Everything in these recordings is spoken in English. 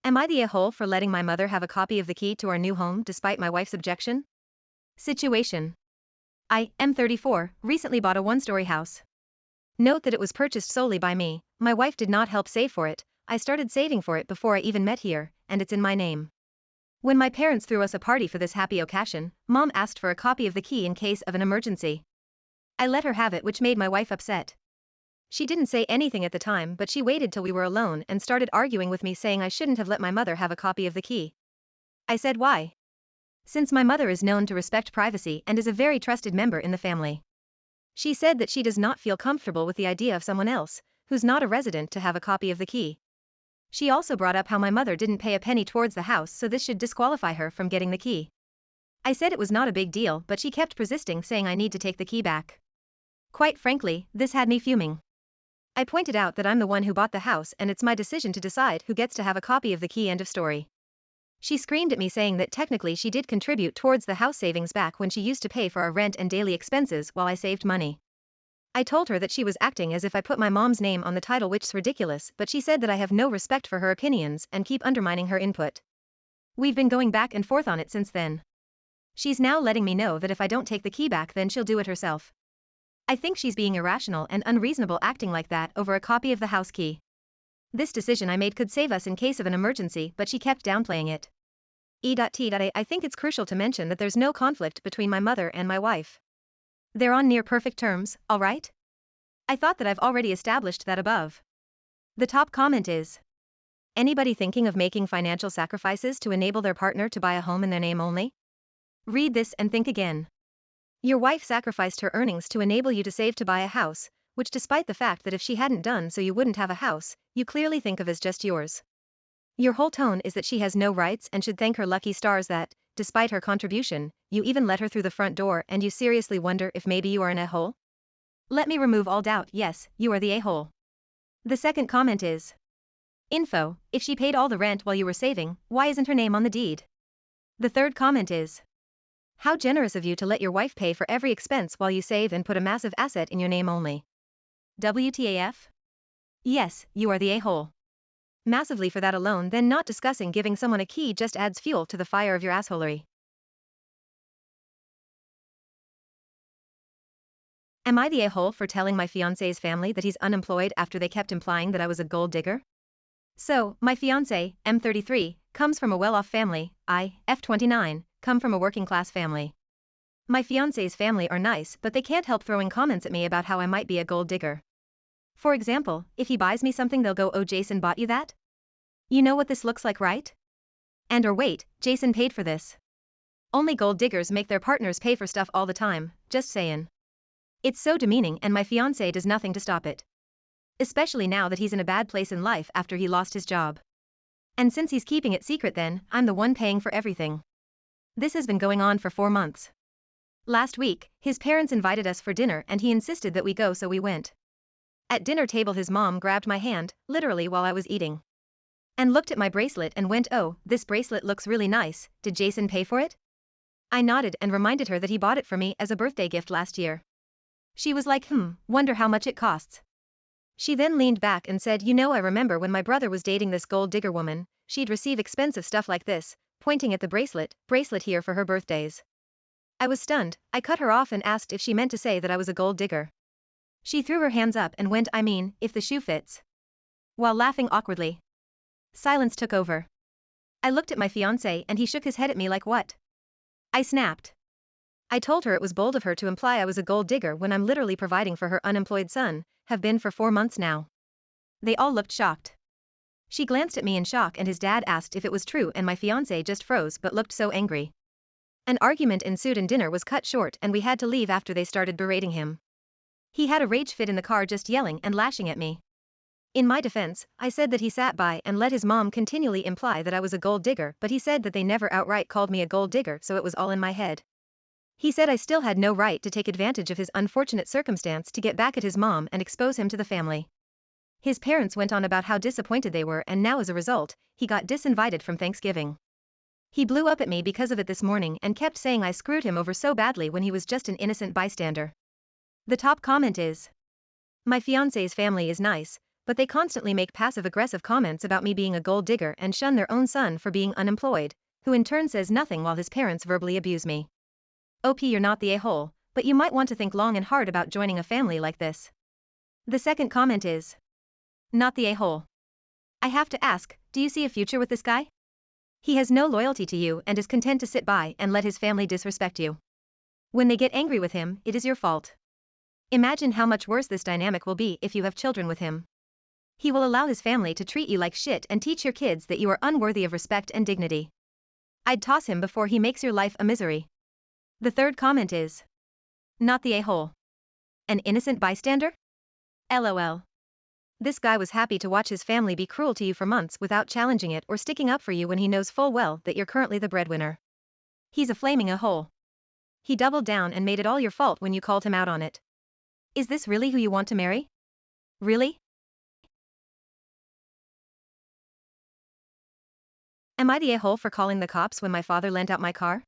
Am I the a-hole for letting my mother have a copy of the key to our new home despite my wife's objection? Situation. I am 34, recently bought a one-story house. Note that it was purchased solely by me, my wife did not help save for it, I started saving for it before I even met here, and it's in my name. When my parents threw us a party for this happy occasion, Mom asked for a copy of the key in case of an emergency. I let her have it, which made my wife upset. She didn't say anything at the time, but she waited till we were alone and started arguing with me, saying I shouldn't have let my mother have a copy of the key. I said why? Since my mother is known to respect privacy and is a very trusted member in the family. She said that she does not feel comfortable with the idea of someone else, who's not a resident, to have a copy of the key. She also brought up how my mother didn't pay a penny towards the house, so this should disqualify her from getting the key. I said it was not a big deal, but she kept persisting, saying I need to take the key back. Quite frankly, this had me fuming. I pointed out that I'm the one who bought the house and it's my decision to decide who gets to have a copy of the key, end of story. She screamed at me, saying that technically she did contribute towards the house savings back when she used to pay for our rent and daily expenses while I saved money. I told her that she was acting as if I put my mom's name on the title, which's ridiculous, but she said that I have no respect for her opinions and keep undermining her input. We've been going back and forth on it since then. She's now letting me know that if I don't take the key back, then she'll do it herself. I think she's being irrational and unreasonable acting like that over a copy of the house key. This decision I made could save us in case of an emergency, but she kept downplaying it. I think it's crucial to mention that there's no conflict between my mother and my wife. They're on near perfect terms, alright? I thought that I've already established that above. The top comment is: anybody thinking of making financial sacrifices to enable their partner to buy a home in their name only? Read this and think again. Your wife sacrificed her earnings to enable you to save to buy a house, which, despite the fact that if she hadn't done so you wouldn't have a house, you clearly think of as just yours. Your whole tone is that she has no rights and should thank her lucky stars that, despite her contribution, you even let her through the front door, and you seriously wonder if maybe you are an a-hole? Let me remove all doubt, yes, you are the a-hole. The second comment is: info, if she paid all the rent while you were saving, why isn't her name on the deed? The third comment is: how generous of you to let your wife pay for every expense while you save and put a massive asset in your name only. WTAF? Yes, you are the a-hole. Massively for that alone. Then not discussing giving someone a key just adds fuel to the fire of your assholery. Am I the a-hole for telling my fiance's family that he's unemployed after they kept implying that I was a gold digger? So, my fiance, M33, comes from a well-off family, I, F29, come from a working-class family. My fiance's family are nice, but they can't help throwing comments at me about how I might be a gold digger. For example, if he buys me something, they'll go, "Oh, Jason bought you that? You know what this looks like, right?" And or, "Wait, Jason paid for this." Only gold diggers make their partners pay for stuff all the time, just sayin'. It's so demeaning, and my fiancé does nothing to stop it. Especially now that he's in a bad place in life after he lost his job. And since he's keeping it secret, then I'm the one paying for everything. This has been going on for 4 months. Last week, his parents invited us for dinner and he insisted that we go, so we went. At dinner table, his mom grabbed my hand, literally while I was eating, and looked at my bracelet and went, "Oh, this bracelet looks really nice, did Jason pay for it?" I nodded and reminded her that he bought it for me as a birthday gift last year. She was like, wonder how much it costs. She then leaned back and said, "You know, I remember when my brother was dating this gold digger woman, she'd receive expensive stuff like this," pointing at the bracelet here for her birthdays. I was stunned. I cut her off and asked if she meant to say that I was a gold digger. She threw her hands up and went, "I mean, if the shoe fits," while laughing awkwardly. Silence took over. I looked at my fiancé and he shook his head at me like, "What?" I snapped. I told her it was bold of her to imply I was a gold digger when I'm literally providing for her unemployed son, have been for 4 months now. They all looked shocked. She glanced at me in shock and his dad asked if it was true, and my fiancé just froze but looked so angry. An argument ensued and dinner was cut short and we had to leave after they started berating him. He had a rage fit in the car, just yelling and lashing at me. In my defense, I said that he sat by and let his mom continually imply that I was a gold digger, but he said that they never outright called me a gold digger, so it was all in my head. He said I still had no right to take advantage of his unfortunate circumstance to get back at his mom and expose him to the family. His parents went on about how disappointed they were, and now as a result, he got disinvited from Thanksgiving. He blew up at me because of it this morning and kept saying I screwed him over so badly when he was just an innocent bystander. The top comment is: my fiancé's family is nice, but they constantly make passive-aggressive comments about me being a gold digger and shun their own son for being unemployed, who in turn says nothing while his parents verbally abuse me. OP, you're not the a-hole, but you might want to think long and hard about joining a family like this. The second comment is, not the a-hole. I have to ask, do you see a future with this guy? He has no loyalty to you and is content to sit by and let his family disrespect you. When they get angry with him, it is your fault. Imagine how much worse this dynamic will be if you have children with him. He will allow his family to treat you like shit and teach your kids that you are unworthy of respect and dignity. I'd toss him before he makes your life a misery. The third comment is, not the a-hole. An innocent bystander? LOL. This guy was happy to watch his family be cruel to you for months without challenging it or sticking up for you when he knows full well that you're currently the breadwinner. He's a flaming a-hole. He doubled down and made it all your fault when you called him out on it. Is this really who you want to marry? Really? Am I the a-hole for calling the cops when my father lent out my car?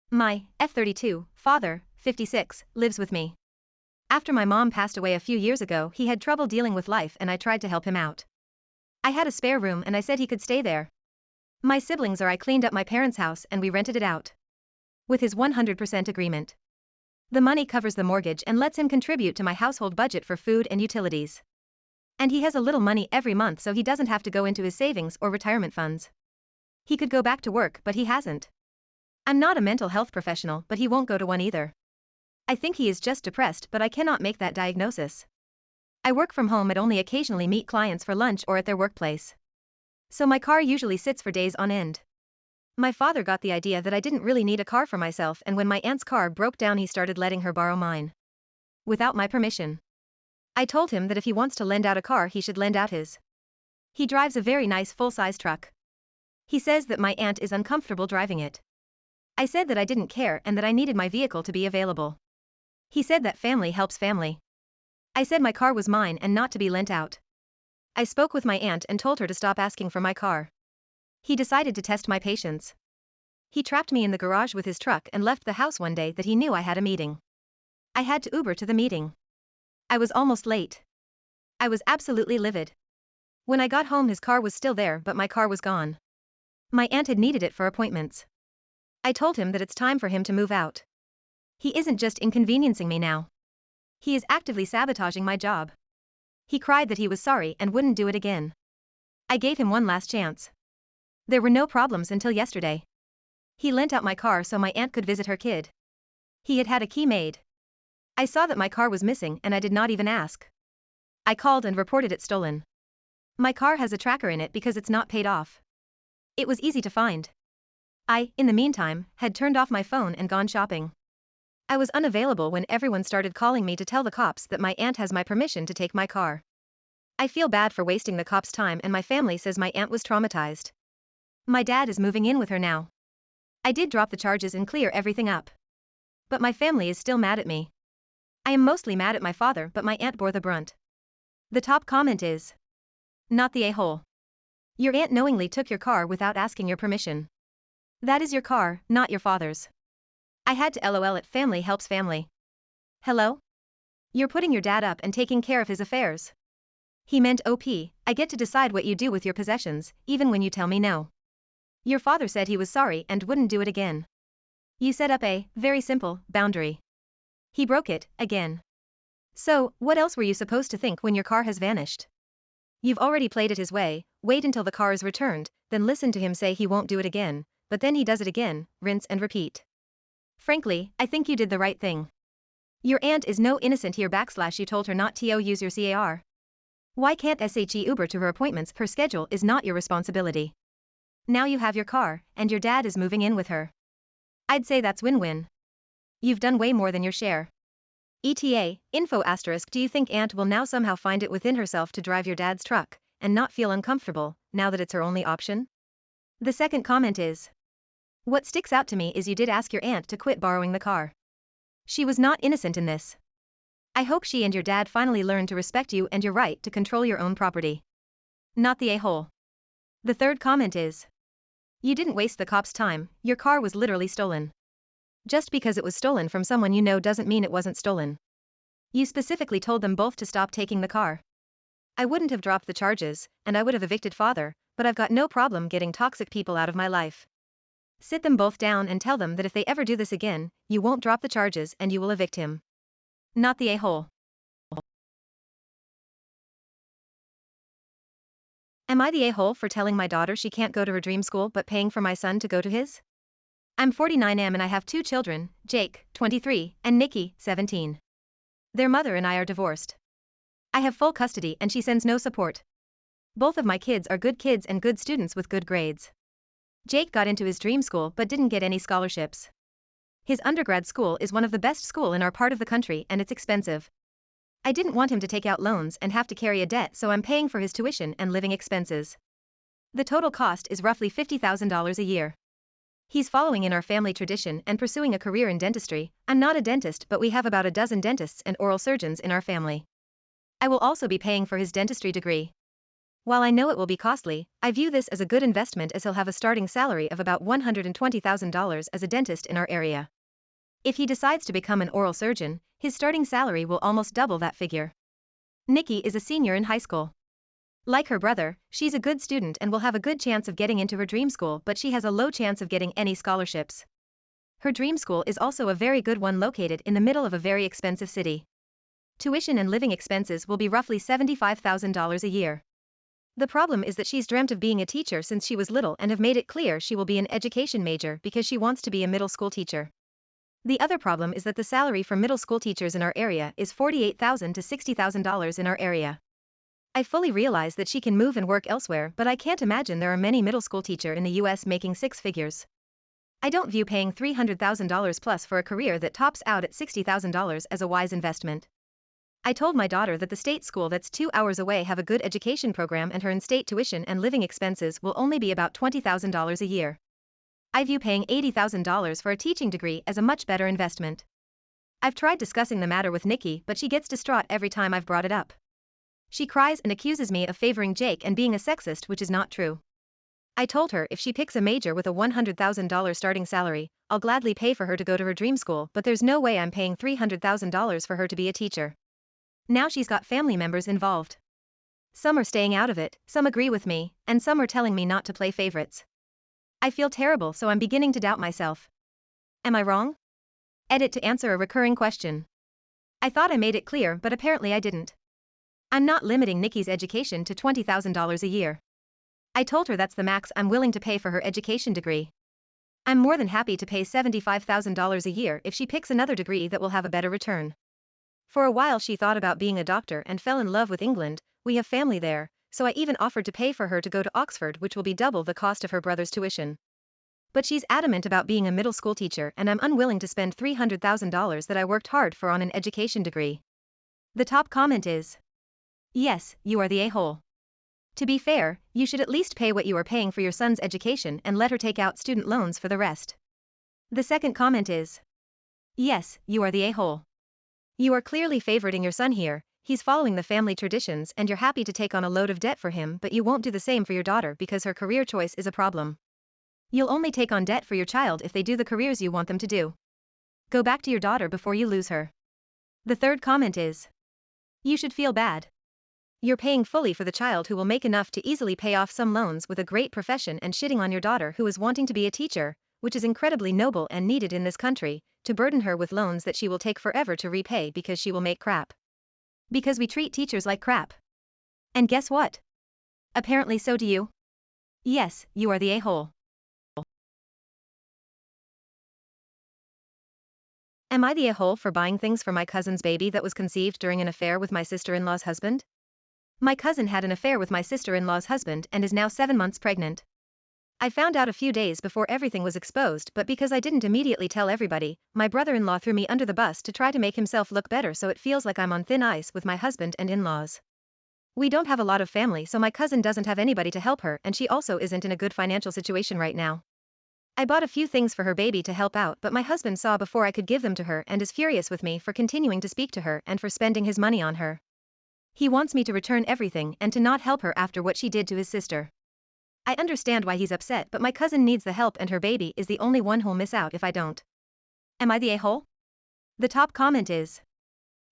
My F32 father, 56, lives with me. After my mom passed away a few years ago, he had trouble dealing with life and I tried to help him out. I had a spare room and I said he could stay there. My siblings or I cleaned up my parents' house and we rented it out. With his 100% agreement. The money covers the mortgage and lets him contribute to my household budget for food and utilities. And he has a little money every month so he doesn't have to go into his savings or retirement funds. He could go back to work but he hasn't. I'm not a mental health professional but he won't go to one either. I think he is just depressed but I cannot make that diagnosis. I work from home and only occasionally meet clients for lunch or at their workplace. So my car usually sits for days on end. My father got the idea that I didn't really need a car for myself and when my aunt's car broke down he started letting her borrow mine. Without my permission. I told him that if he wants to lend out a car he should lend out his. He drives a very nice full-size truck. He says that my aunt is uncomfortable driving it. I said that I didn't care and that I needed my vehicle to be available. He said that family helps family. I said my car was mine and not to be lent out. I spoke with my aunt and told her to stop asking for my car. He decided to test my patience. He trapped me in the garage with his truck and left the house one day that he knew I had a meeting. I had to Uber to the meeting. I was almost late. I was absolutely livid. When I got home his car was still there but my car was gone. My aunt had needed it for appointments. I told him that it's time for him to move out. He isn't just inconveniencing me now. He is actively sabotaging my job. He cried that he was sorry and wouldn't do it again. I gave him one last chance. There were no problems until yesterday. He lent out my car so my aunt could visit her kid. He had had a key made. I saw that my car was missing and I did not even ask. I called and reported it stolen. My car has a tracker in it because it's not paid off. It was easy to find. I, in the meantime, had turned off my phone and gone shopping. I was unavailable when everyone started calling me to tell the cops that my aunt has my permission to take my car. I feel bad for wasting the cops' time and my family says my aunt was traumatized. My dad is moving in with her now. I did drop the charges and clear everything up. But my family is still mad at me. I am mostly mad at my father but my aunt bore the brunt. The top comment is, not the a-hole. Your aunt knowingly took your car without asking your permission. That is your car, not your father's. I had to LOL at family helps family. Hello? You're putting your dad up and taking care of his affairs. He meant OP, I get to decide what you do with your possessions, even when you tell me no. Your father said he was sorry and wouldn't do it again. You set up a, very simple, boundary. He broke it, again. So, what else were you supposed to think when your car has vanished? You've already played it his way, wait until the car is returned, then listen to him say he won't do it again, but then he does it again, rinse and repeat. Frankly, I think you did the right thing. Your aunt is no innocent here / you told her not to use your car. Why can't she Uber to her appointments? Her schedule is not your responsibility. Now you have your car, and your dad is moving in with her. I'd say that's win-win. You've done way more than your share. ETA, info *, do you think aunt will now somehow find it within herself to drive your dad's truck, and not feel uncomfortable, now that it's her only option? The second comment is, what sticks out to me is you did ask your aunt to quit borrowing the car. She was not innocent in this. I hope she and your dad finally learn to respect you and your right to control your own property. Not the a-hole. The third comment is, you didn't waste the cops' time, your car was literally stolen. Just because it was stolen from someone you know doesn't mean it wasn't stolen. You specifically told them both to stop taking the car. I wouldn't have dropped the charges, and I would have evicted father, but I've got no problem getting toxic people out of my life. Sit them both down and tell them that if they ever do this again, you won't drop the charges and you will evict him. Not the a-hole. Am I the a-hole for telling my daughter she can't go to her dream school but paying for my son to go to his? I'm 49 and I have 2 children, Jake, 23, and Nikki, 17. Their mother and I are divorced. I have full custody and she sends no support. Both of my kids are good kids and good students with good grades. Jake got into his dream school but didn't get any scholarships. His undergrad school is one of the best school in our part of the country and it's expensive. I didn't want him to take out loans and have to carry a debt, so I'm paying for his tuition and living expenses. The total cost is roughly $50,000 a year. He's following in our family tradition and pursuing a career in dentistry. I'm not a dentist, but we have about a dozen dentists and oral surgeons in our family. I will also be paying for his dentistry degree. While I know it will be costly, I view this as a good investment as he'll have a starting salary of about $120,000 as a dentist in our area. If he decides to become an oral surgeon, his starting salary will almost double that figure. Nikki is a senior in high school. Like her brother, she's a good student and will have a good chance of getting into her dream school, but she has a low chance of getting any scholarships. Her dream school is also a very good one located in the middle of a very expensive city. Tuition and living expenses will be roughly $75,000 a year. The problem is that she's dreamt of being a teacher since she was little and have made it clear she will be an education major because she wants to be a middle school teacher. The other problem is that the salary for middle school teachers in our area is $48,000 to $60,000 in our area. I fully realize that she can move and work elsewhere, but I can't imagine there are many middle school teachers in the US making 6 figures. I don't view paying $300,000 plus for a career that tops out at $60,000 as a wise investment. I told my daughter that the state school that's 2 hours away have a good education program and her in-state tuition and living expenses will only be about $20,000 a year. I view paying $80,000 for a teaching degree as a much better investment. I've tried discussing the matter with Nikki, but she gets distraught every time I've brought it up. She cries and accuses me of favoring Jake and being a sexist, which is not true. I told her if she picks a major with a $100,000 starting salary, I'll gladly pay for her to go to her dream school, but there's no way I'm paying $300,000 for her to be a teacher. Now she's got family members involved. Some are staying out of it, some agree with me, and some are telling me not to play favorites. I feel terrible, so I'm beginning to doubt myself. Am I wrong? Edit to answer a recurring question. I thought I made it clear, but apparently I didn't. I'm not limiting Nikki's education to $20,000 a year. I told her that's the max I'm willing to pay for her education degree. I'm more than happy to pay $75,000 a year if she picks another degree that will have a better return. For a while she thought about being a doctor and fell in love with England. We have family there, so I even offered to pay for her to go to Oxford, which will be double the cost of her brother's tuition. But she's adamant about being a middle school teacher and I'm unwilling to spend $300,000 that I worked hard for on an education degree. The top comment is, yes, you are the a-hole. To be fair, you should at least pay what you are paying for your son's education and let her take out student loans for the rest. The second comment is, yes, you are the a-hole. You are clearly favoriting your son here. He's following the family traditions and you're happy to take on a load of debt for him, but you won't do the same for your daughter because her career choice is a problem. You'll only take on debt for your child if they do the careers you want them to do. Go back to your daughter before you lose her. The third comment is, you should feel bad. You're paying fully for the child who will make enough to easily pay off some loans with a great profession and shitting on your daughter who is wanting to be a teacher, which is incredibly noble and needed in this country, to burden her with loans that she will take forever to repay because she will make crap. Because we treat teachers like crap. And guess what? Apparently so do you. Yes, you are the a-hole. Am I the a-hole for buying things for my cousin's baby that was conceived during an affair with my sister-in-law's husband? My cousin had an affair with my sister-in-law's husband and is now 7 months pregnant. I found out a few days before everything was exposed, but because I didn't immediately tell everybody, my brother-in-law threw me under the bus to try to make himself look better, so it feels like I'm on thin ice with my husband and in-laws. We don't have a lot of family, so my cousin doesn't have anybody to help her and she also isn't in a good financial situation right now. I bought a few things for her baby to help out, but my husband saw before I could give them to her and is furious with me for continuing to speak to her and for spending his money on her. He wants me to return everything and to not help her after what she did to his sister. I understand why he's upset, but my cousin needs the help and her baby is the only one who'll miss out if I don't. Am I the a-hole? The top comment is,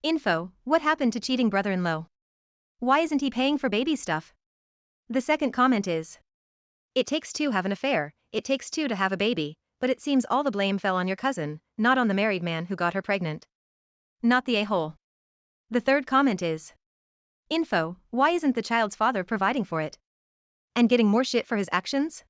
info, what happened to cheating brother-in-law? Why isn't he paying for baby stuff? The second comment is, it takes two to have an affair, it takes two to have a baby, but it seems all the blame fell on your cousin, not on the married man who got her pregnant. Not the a-hole. The third comment is, info, why isn't the child's father providing for it? And getting more shit for his actions?